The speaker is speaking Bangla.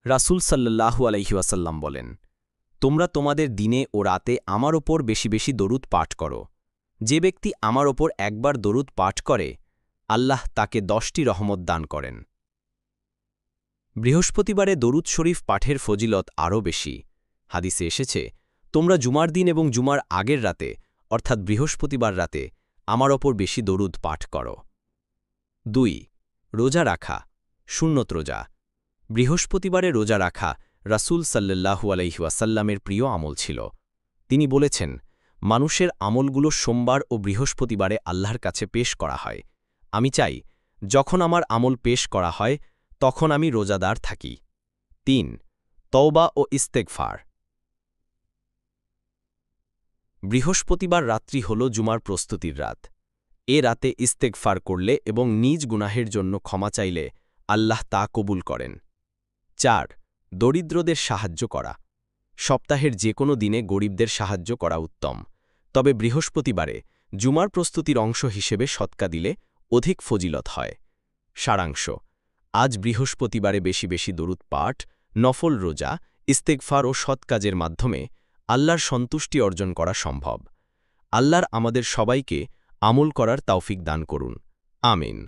রাসূল সাল্লাল্লাহু আলাইহি ওয়াসাল্লাম বলেন, তোমরা তোমাদের দিনে ও রাতে আমার ওপর বেশি বেশি দরুদ পাঠ করো। যে ব্যক্তি আমার ওপর একবার দরুদ পাঠ করে, আল্লাহ তাকে 10টি রহমত দান করেন। বৃহস্পতিবারে দরুদ শরীফ পাঠের ফজিলত আরও বেশি। হাদিসে এসেছে, তোমরা জুমার দিন এবং জুমার আগের রাতে অর্থাৎ বৃহস্পতিবার রাতে আমার ওপর বেশি দরুদ পাঠ করো। 2. রোজা রাখা, সুন্নত রোজা। বৃহস্পতিবারে রোজা রাখা রাসূল সাল্লাল্লাহু আলাইহি ওয়াসাল্লামের প্রিয় আমল ছিল। তিনি বলেছেন, মানুষের আমলগুলো সোমবার ও বৃহস্পতিবারে আল্লাহর কাছে পেশ করা হয়। আমি চাই, যখন আমার আমল পেশ করা হয় তখন আমি রোজাদার থাকি। 3. তওবা ও ইস্তেগফার। বৃহস্পতিবার রাত্রি হল জুমার প্রস্তুতির রাত। এ রাতে ইস্তেগফার করলে এবং নিজ গুনাহের জন্য ক্ষমা চাইলে আল্লাহ তা কবুল করেন। 4. দরিদ্রদের সাহায্য করা। সপ্তাহের যে কোনো দিনে গরিবদের সাহায্য করা উত্তম, তবে বৃহস্পতিবারে জুমার প্রস্তুতির অংশ হিসেবে সৎকা দিলে অধিক ফজিলত হয়। সারাংশ: আজ বৃহস্পতিবারে বেশি বেশি দরুদ পাঠ, নফল রোজা, ইস্তেগফার ও সৎ কাজের মাধ্যমে আল্লাহর সন্তুষ্টি অর্জন করা সম্ভব। আল্লাহর আমাদের সবাইকে আমল করার তৌফিক দান করুন। আমিন।